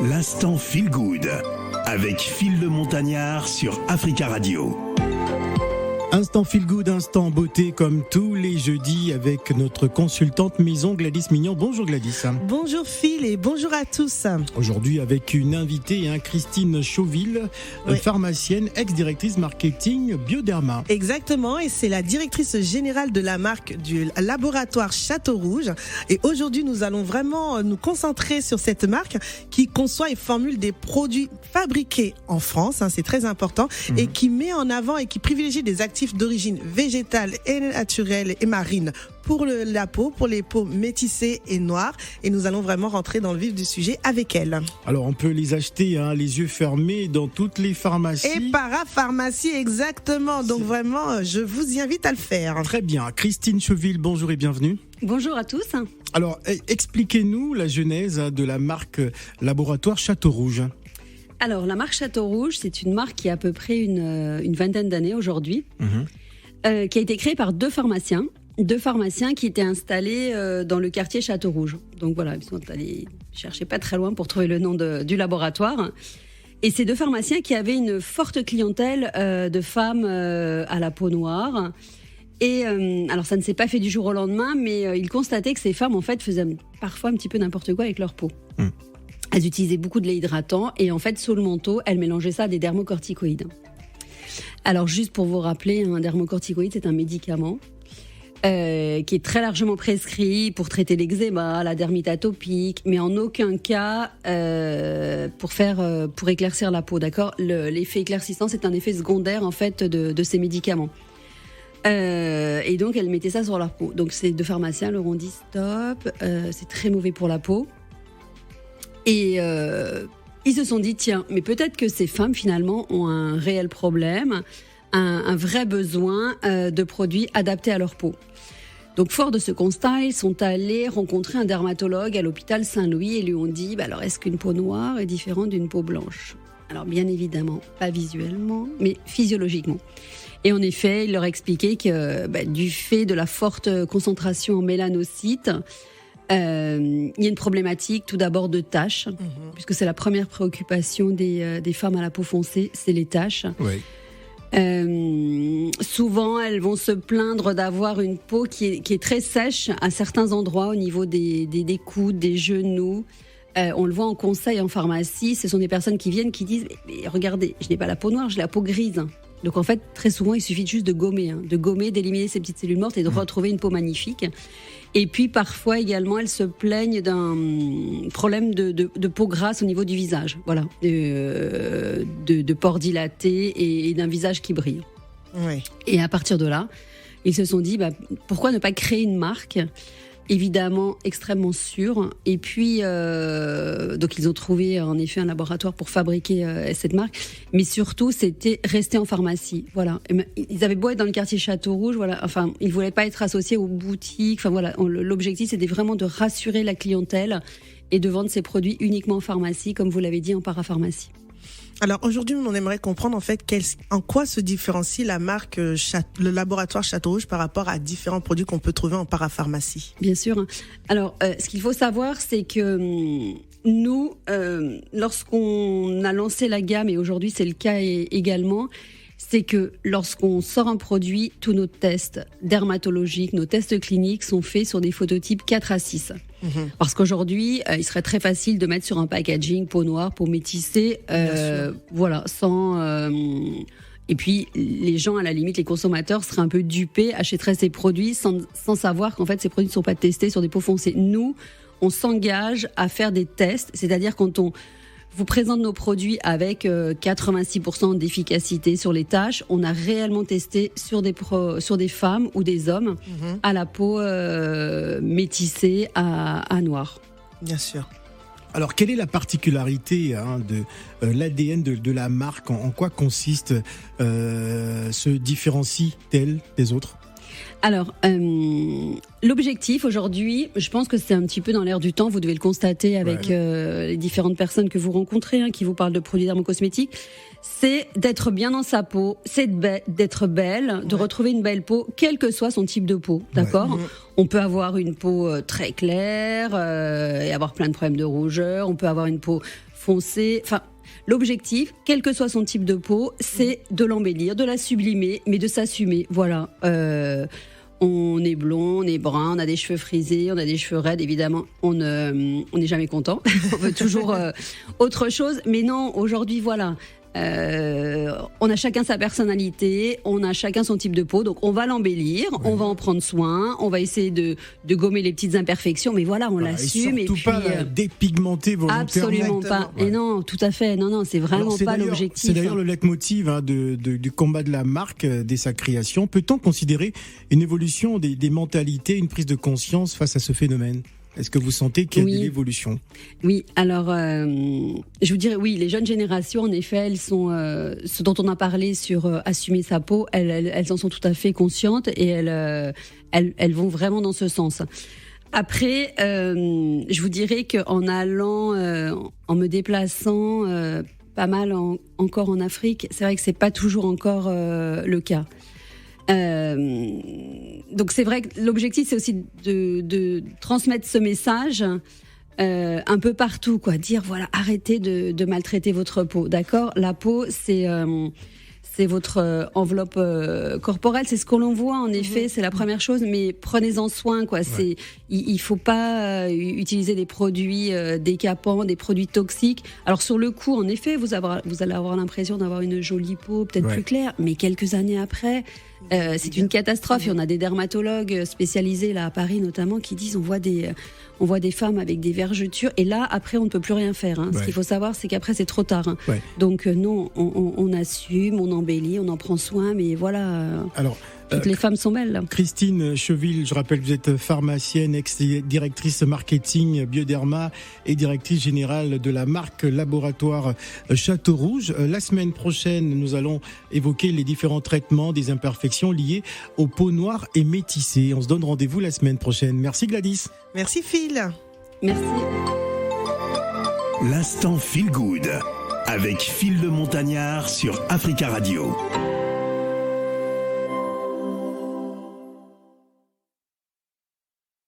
L'instant Feel Good avec Phil le Montagnard sur Africa Radio. Instant Feel Good, instant beauté comme tous les jeudis avec notre consultante maison Gladys Mignon. Bonjour Gladys. Bonjour Phil et bonjour à tous. Aujourd'hui avec une invitée, Christine Chauville, pharmacienne, ex-directrice marketing Bioderma. Exactement, et c'est la directrice générale de la marque du laboratoire Château Rouge. Et aujourd'hui nous allons vraiment nous concentrer sur cette marque qui conçoit et formule des produits fabriqués en France, c'est très important, et qui met en avant et qui privilégie des actifs d'origine végétale et naturelle et marine pour la peau, pour les peaux métissées et noires. Et nous allons vraiment rentrer dans le vif du sujet avec elle. Alors on peut les acheter les yeux fermés dans toutes les pharmacies. Et parapharmacie, exactement. Donc vraiment, je vous y invite à le faire. Très bien. Christine Chauville, bonjour et bienvenue. Bonjour à tous. Alors expliquez-nous la genèse de la marque Laboratoire Château Rouge. Alors, la marque Château Rouge, c'est une marque qui a à peu près une vingtaine d'années aujourd'hui, qui a été créée par deux pharmaciens qui étaient installés dans le quartier Château Rouge. Donc voilà, ils sont allés chercher pas très loin pour trouver le nom du laboratoire. Et ces deux pharmaciens qui avaient une forte clientèle de femmes à la peau noire. Et alors, ça ne s'est pas fait du jour au lendemain, mais ils constataient que ces femmes, en fait, faisaient parfois un petit peu n'importe quoi avec leur peau. Elles utilisaient beaucoup de lait hydratant et en fait, sous le manteau, elles mélangeaient ça à des dermocorticoïdes. Alors, juste pour vous rappeler, un dermocorticoïde, c'est un médicament qui est très largement prescrit pour traiter l'eczéma, la dermite atopique, mais en aucun cas pour éclaircir la peau, d'accord ? L'effet éclaircissant, c'est un effet secondaire en fait de ces médicaments. Et donc, elles mettaient ça sur leur peau. Donc, ces deux pharmaciens leur ont dit stop, c'est très mauvais pour la peau. Et ils se sont dit, tiens, mais peut-être que ces femmes, finalement, ont un réel problème, un vrai besoin de produits adaptés à leur peau. Donc, fort de ce constat, ils sont allés rencontrer un dermatologue à l'hôpital Saint-Louis et lui ont dit, alors, est-ce qu'une peau noire est différente d'une peau blanche ? Alors, bien évidemment, pas visuellement, mais physiologiquement. Et en effet, il leur expliquait que du fait de la forte concentration en mélanocytes, il y a une problématique tout d'abord de taches, puisque c'est la première préoccupation des femmes à la peau foncée, c'est les taches. Oui. Souvent, elles vont se plaindre d'avoir une peau qui est très sèche à certains endroits, au niveau des coudes, des genoux. On le voit en conseil en pharmacie, ce sont des personnes qui viennent qui disent mais regardez, je n'ai pas la peau noire, j'ai la peau grise. Donc en fait, très souvent, il suffit juste de gommer, d'éliminer ces petites cellules mortes et de retrouver une peau magnifique. Et puis parfois également, elles se plaignent d'un problème de peau grasse au niveau du visage, voilà, de pores dilatés et d'un visage qui brille. Oui. Et à partir de là, ils se sont dit pourquoi ne pas créer une marque évidemment extrêmement sûre. Et puis donc ils ont trouvé en effet un laboratoire pour fabriquer cette marque, mais surtout c'était rester en pharmacie. Voilà, ils avaient beau être dans le quartier Château Rouge, voilà, enfin ils voulaient pas être associés aux boutiques. Enfin voilà, l'objectif c'était vraiment de rassurer la clientèle et de vendre ces produits uniquement en pharmacie, comme vous l'avez dit, en parapharmacie. Alors aujourd'hui, on aimerait comprendre en fait en quoi se différencie la marque le laboratoire Château Rouge par rapport à différents produits qu'on peut trouver en parapharmacie. Bien sûr. Alors, ce qu'il faut savoir, c'est que nous, lorsqu'on a lancé la gamme, et aujourd'hui c'est le cas également, c'est que lorsqu'on sort un produit, tous nos tests dermatologiques, nos tests cliniques sont faits sur des phototypes 4 à 6. Parce qu'aujourd'hui, il serait très facile de mettre sur un packaging peau noire, peau métissée, voilà, sans... Et puis, les gens, à la limite, les consommateurs seraient un peu dupés, achèteraient ces produits sans savoir qu'en fait, ces produits ne sont pas testés sur des peaux foncées. Nous, on s'engage à faire des tests, c'est-à-dire quand on vous présente nos produits avec 86% d'efficacité sur les taches, on a réellement testé sur des femmes ou des hommes à la peau métissée à noir. Bien sûr. Alors, quelle est la particularité de l'ADN de la marque ? En quoi consiste, se différencie-t-elle des autres ? Alors, l'objectif aujourd'hui, je pense que c'est un petit peu dans l'air du temps, vous devez le constater avec les différentes personnes que vous rencontrez, qui vous parlent de produits dermocosmétiques, c'est d'être bien dans sa peau, c'est d'être belle, de retrouver une belle peau, quel que soit son type de peau, d'accord ? On peut avoir une peau très claire et avoir plein de problèmes de rougeur, on peut avoir une peau foncé. Enfin, l'objectif, quel que soit son type de peau, c'est de l'embellir, de la sublimer, mais de s'assumer. Voilà. On est blond, on est brun, on a des cheveux frisés, on a des cheveux raides, évidemment, on n'est jamais content. On veut toujours autre chose. Mais non, aujourd'hui, voilà. On a chacun sa personnalité, on a chacun son type de peau, donc on va l'embellir, on va en prendre soin, on va essayer de gommer les petites imperfections, mais voilà, on l'assume. Et surtout pas dépigmenter volontairement. Absolument pas. Et non, tout à fait. Non, c'est vraiment pas l'objectif. C'est d'ailleurs le leitmotiv du combat de la marque dès sa création. Peut-on considérer une évolution des mentalités, une prise de conscience face à ce phénomène ? Est-ce que vous sentez qu'il y a de l'évolution ? Oui, alors je vous dirais oui, les jeunes générations, en effet, elles sont, ce dont on a parlé sur assumer sa peau, elles en sont tout à fait conscientes et elles vont vraiment dans ce sens. Après, je vous dirais qu'en allant, en me déplaçant pas mal encore en Afrique, c'est vrai que c'est pas toujours encore le cas. Donc c'est vrai que l'objectif c'est aussi de transmettre ce message un peu partout, quoi. Dire voilà, arrêtez de maltraiter votre peau, d'accord ? La peau c'est votre enveloppe corporelle, c'est ce que l'on voit en effet, c'est la première chose, mais prenez-en soin, quoi. Ouais. Il faut pas utiliser des produits décapants, des produits toxiques. Alors sur le coup, en effet, vous allez avoir l'impression d'avoir une jolie peau, peut-être plus claire, mais quelques années après, c'est une catastrophe. Et on a des dermatologues spécialisés là à Paris notamment qui disent on voit des femmes avec des vergetures et là après on ne peut plus rien faire. Ce qu'il faut savoir, c'est qu'après c'est trop tard. Donc non, on assume, on embellit, on en prend soin, mais voilà. Alors, toutes les femmes sont belles. Christine Cheville, je rappelle que vous êtes pharmacienne, ex-directrice marketing Bioderma et directrice générale de la marque Laboratoire Château Rouge. La semaine prochaine, nous allons évoquer les différents traitements des imperfections liées aux peaux noires et métissées. On se donne rendez-vous la semaine prochaine. Merci Gladys. Merci Phil. Merci. L'instant Feel Good avec Phil le Montagnard sur Africa Radio.